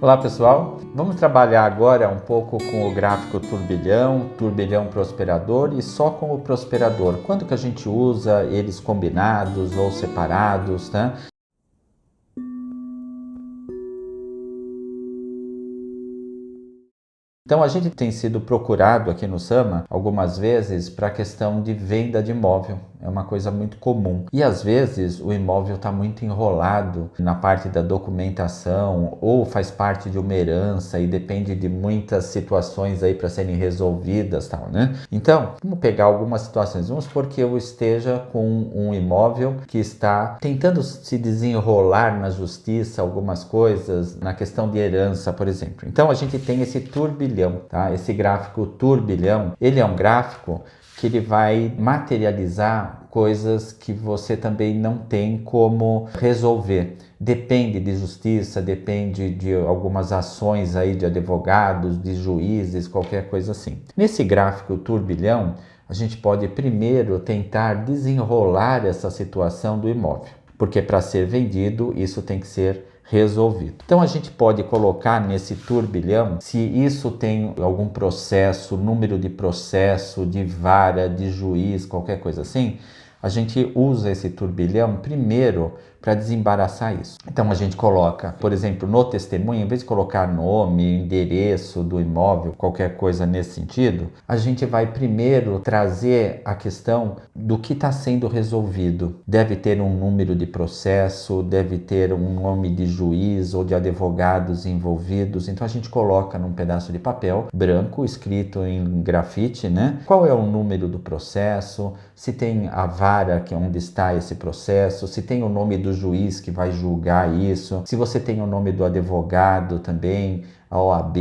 Olá pessoal, vamos trabalhar agora um pouco com o gráfico turbilhão, turbilhão prosperador e só com o prosperador. Quando que a gente usa eles combinados ou separados, né? Então a gente tem sido procurado aqui no Sama algumas vezes para a questão de venda de imóvel. É uma coisa muito comum. E às vezes o imóvel está muito enrolado na parte da documentação ou faz parte de uma herança e depende de muitas situações aí para serem resolvidas, tal, né? Então, vamos pegar algumas situações. Vamos supor que eu esteja com um imóvel que está tentando se desenrolar na justiça, algumas coisas, na questão de herança, por exemplo. Então a gente tem esse turbilhão, tá? Esse gráfico turbilhão, ele é um gráfico que ele vai materializar coisas que você também não tem como resolver. Depende de justiça, depende de algumas ações aí de advogados, de juízes, qualquer coisa assim. Nesse gráfico turbilhão, a gente pode primeiro tentar desenrolar essa situação do imóvel, porque para ser vendido isso tem que ser resolvido. Então a gente pode colocar nesse turbilhão se isso tem algum processo, número de processo, de vara, de juiz, qualquer coisa assim. A gente usa esse turbilhão primeiro para desembaraçar isso. Então a gente coloca, por exemplo, no testemunho, em vez de colocar nome, endereço do imóvel, qualquer coisa nesse sentido, a gente vai primeiro trazer a questão do que está sendo resolvido. Deve ter um número de processo, deve ter um nome de juiz ou de advogados envolvidos. Então a gente coloca num pedaço de papel branco, escrito em grafite, né? Qual é o número do processo, se tem a vara que é onde está esse processo, se tem o nome do juiz que vai julgar isso, se você tem o nome do advogado também, a OAB,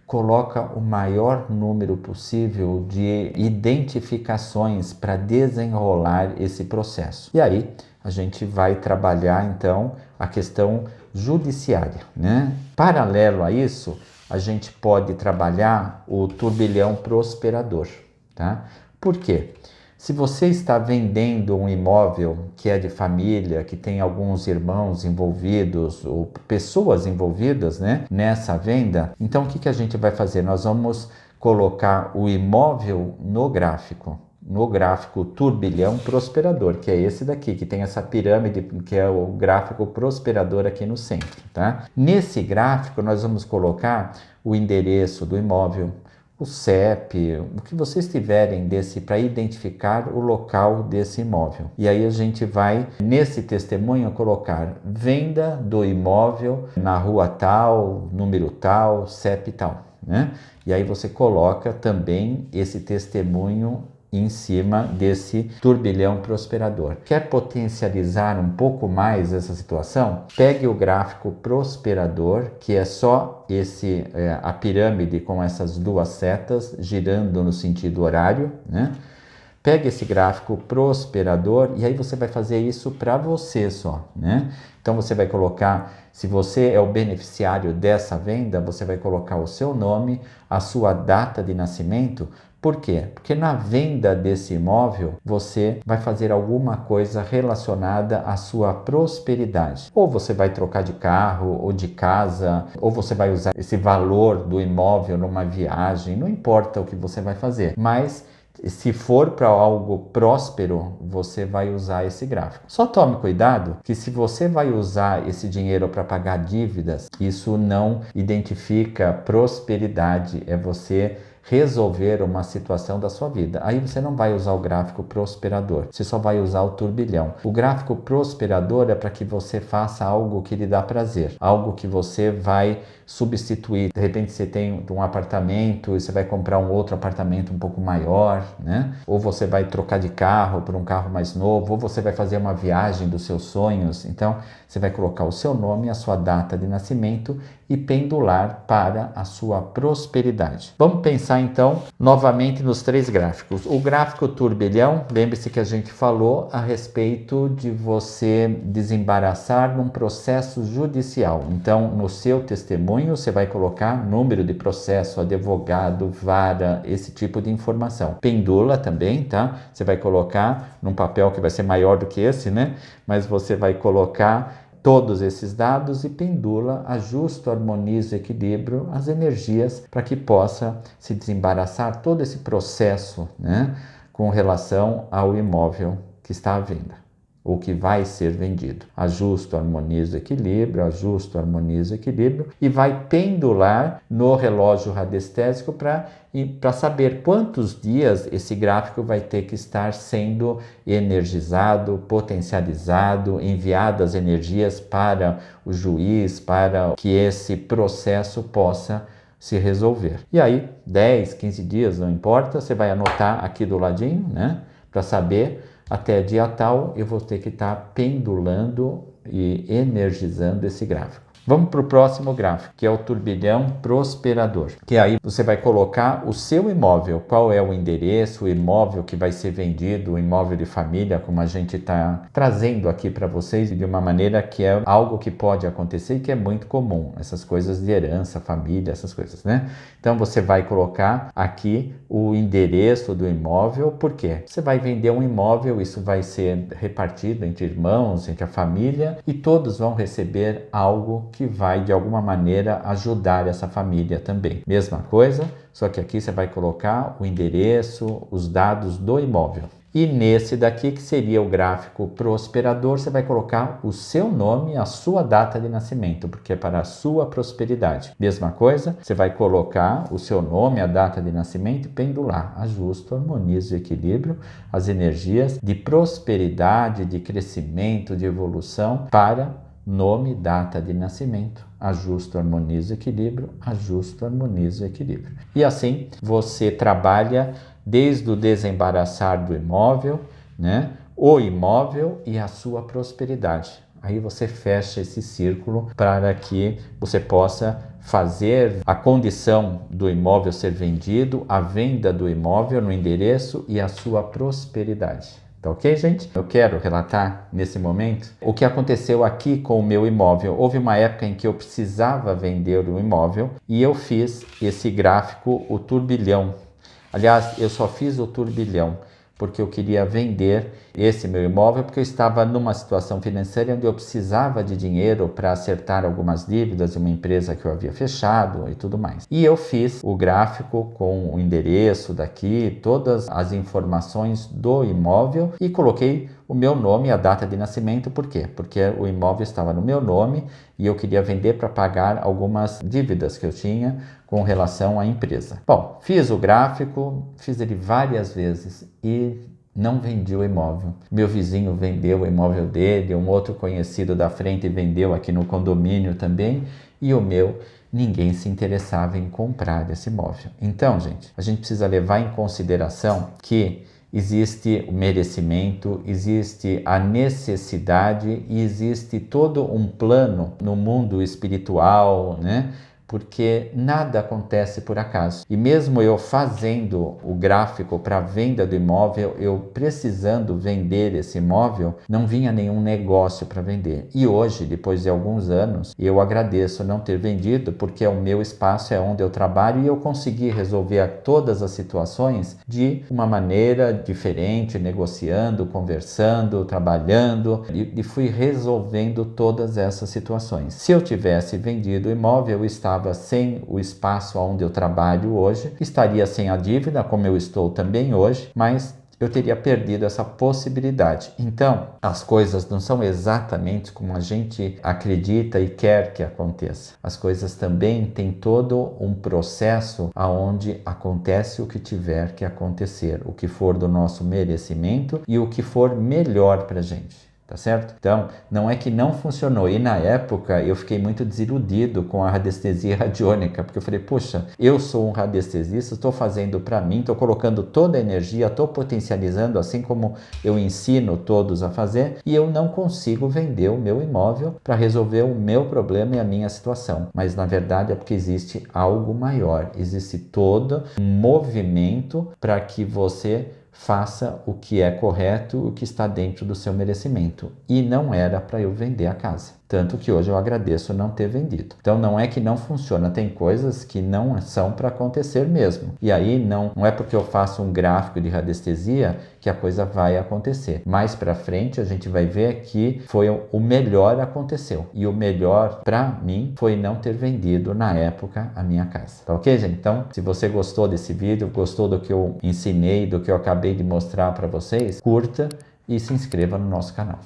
coloca o maior número possível de identificações para desenrolar esse processo. E aí a gente vai trabalhar então a questão judiciária, né? Paralelo a isso, a gente pode trabalhar o turbilhão prosperador, tá? Por quê? Se você está vendendo um imóvel que é de família, que tem alguns irmãos envolvidos ou pessoas envolvidas, né, nessa venda, então o que a gente vai fazer? Nós vamos colocar o imóvel no gráfico turbilhão prosperador, que é esse daqui, que tem essa pirâmide, que é o gráfico prosperador aqui no centro, tá? Nesse gráfico nós vamos colocar o endereço do imóvel, o CEP, o que vocês tiverem para identificar o local desse imóvel. E aí a gente vai, nesse testemunho, colocar venda do imóvel na rua tal, número tal, CEP tal, né? E aí você coloca também esse testemunho em cima desse turbilhão prosperador. Quer potencializar um pouco mais essa situação? Pegue o gráfico prosperador, que é só a pirâmide com essas duas setas girando no sentido horário, né? Pegue esse gráfico prosperador e aí você vai fazer isso para você só, né? Então você vai colocar, se você é o beneficiário dessa venda, você vai colocar o seu nome, a sua data de nascimento. Por quê? Porque na venda desse imóvel, você vai fazer alguma coisa relacionada à sua prosperidade. Ou você vai trocar de carro ou de casa, ou você vai usar esse valor do imóvel numa viagem, não importa o que você vai fazer, mas se for para algo próspero, você vai usar esse gráfico. Só tome cuidado que se você vai usar esse dinheiro para pagar dívidas, isso não identifica prosperidade, é você resolver uma situação da sua vida. Aí você não vai usar o gráfico prosperador, você só vai usar o turbilhão. O gráfico prosperador é para que você faça algo que lhe dá prazer, algo que você vai substituir. De repente você tem um apartamento e você vai comprar um outro apartamento um pouco maior, né? Ou você vai trocar de carro por um carro mais novo, ou você vai fazer uma viagem dos seus sonhos. Então você vai colocar o seu nome, a sua data de nascimento e pendular para a sua prosperidade. Vamos pensar então novamente nos três gráficos. O gráfico turbilhão, lembre-se que a gente falou a respeito de você desembaraçar num processo judicial. Então, no seu testemunho, você vai colocar número de processo, advogado, vara, esse tipo de informação. Pendula também, tá? Você vai colocar num papel que vai ser maior do que esse, né? Mas você vai colocar todos esses dados e pendula, ajusto, harmonizo, equilibro as energias para que possa se desembaraçar todo esse processo, né, com relação ao imóvel que está à venda, ou que vai ser vendido. Ajusto, harmonizo, equilíbrio, ajusto, harmonizo, equilíbrio, e vai pendular no relógio radiestésico para saber quantos dias esse gráfico vai ter que estar sendo energizado, potencializado, enviadas energias para o juiz, para que esse processo possa se resolver. E aí, 10, 15 dias, não importa, você vai anotar aqui do ladinho, né, para saber até dia tal eu vou ter que estar pendulando e energizando esse gráfico. Vamos para o próximo gráfico, que é o turbilhão prosperador, que aí você vai colocar o seu imóvel, qual é o endereço, o imóvel que vai ser vendido, o imóvel de família, como a gente está trazendo aqui para vocês, de uma maneira que é algo que pode acontecer e que é muito comum, essas coisas de herança, família, essas coisas, né? Então você vai colocar aqui o endereço do imóvel, por quê? Você vai vender um imóvel, isso vai ser repartido entre irmãos, entre a família, e todos vão receber algo que vai de alguma maneira ajudar essa família também. Mesma coisa, só que aqui você vai colocar o endereço, os dados do imóvel. E nesse daqui, que seria o gráfico prosperador, você vai colocar o seu nome, a sua data de nascimento, porque é para a sua prosperidade. Mesma coisa, você vai colocar o seu nome, a data de nascimento e pendular. Ajusto, harmonizo e equilíbrio as energias de prosperidade, de crescimento, de evolução para nome, data de nascimento, ajusto, harmonizo, equilíbrio, ajusto, harmonizo, equilíbrio. E assim você trabalha desde o desembaraçar do imóvel, né, o imóvel e a sua prosperidade. Aí você fecha esse círculo para que você possa fazer a condição do imóvel ser vendido, a venda do imóvel no endereço e a sua prosperidade. Tá ok, gente? Eu quero relatar nesse momento o que aconteceu aqui com o meu imóvel. Houve uma época em que eu precisava vender o imóvel e eu fiz esse gráfico, o turbilhão. Aliás, eu só fiz o turbilhão porque eu queria vender esse meu imóvel, porque eu estava numa situação financeira onde eu precisava de dinheiro para acertar algumas dívidas de uma empresa que eu havia fechado e tudo mais. E eu fiz o gráfico com o endereço daqui, todas as informações do imóvel e coloquei o meu nome e a data de nascimento. Por quê? Porque o imóvel estava no meu nome e eu queria vender para pagar algumas dívidas que eu tinha com relação à empresa. Bom, fiz o gráfico, fiz ele várias vezes e não vendi o imóvel. Meu vizinho vendeu o imóvel dele, um outro conhecido da frente vendeu aqui no condomínio também, e o meu, ninguém se interessava em comprar esse imóvel. Então, gente, a gente precisa levar em consideração que existe o merecimento, existe a necessidade e existe todo um plano no mundo espiritual, né? Porque nada acontece por acaso. E mesmo eu fazendo o gráfico para a venda do imóvel, eu precisando vender esse imóvel, não vinha nenhum negócio para vender. E hoje, depois de alguns anos, eu agradeço não ter vendido, porque o meu espaço é onde eu trabalho e eu consegui resolver todas as situações de uma maneira diferente, negociando, conversando, trabalhando, e fui resolvendo todas essas situações. Se eu tivesse vendido o imóvel, eu estava sem o espaço onde eu trabalho hoje, estaria sem a dívida, como eu estou também hoje, mas eu teria perdido essa possibilidade. Então, as coisas não são exatamente como a gente acredita e quer que aconteça. As coisas também têm todo um processo aonde acontece o que tiver que acontecer, o que for do nosso merecimento e o que for melhor para a gente. Tá certo? Então, não é que não funcionou. E na época eu fiquei muito desiludido com a radiestesia radiônica, porque eu falei, poxa, eu sou um radiestesista, estou fazendo para mim, estou colocando toda a energia, estou potencializando assim como eu ensino todos a fazer, e eu não consigo vender o meu imóvel para resolver o meu problema e a minha situação. Mas na verdade é porque existe algo maior, existe todo um movimento para que você faça o que é correto, o que está dentro do seu merecimento. E não era para eu vender a casa. Tanto que hoje eu agradeço não ter vendido. Então não é que não funciona, tem coisas que não são para acontecer mesmo. E aí não é porque eu faço um gráfico de radiestesia que a coisa vai acontecer. Mais para frente a gente vai ver que foi o melhor aconteceu. E o melhor para mim foi não ter vendido na época a minha casa. Tá ok, gente? Então, se você gostou desse vídeo, gostou do que eu ensinei, do que eu acabei de mostrar para vocês, curta e se inscreva no nosso canal.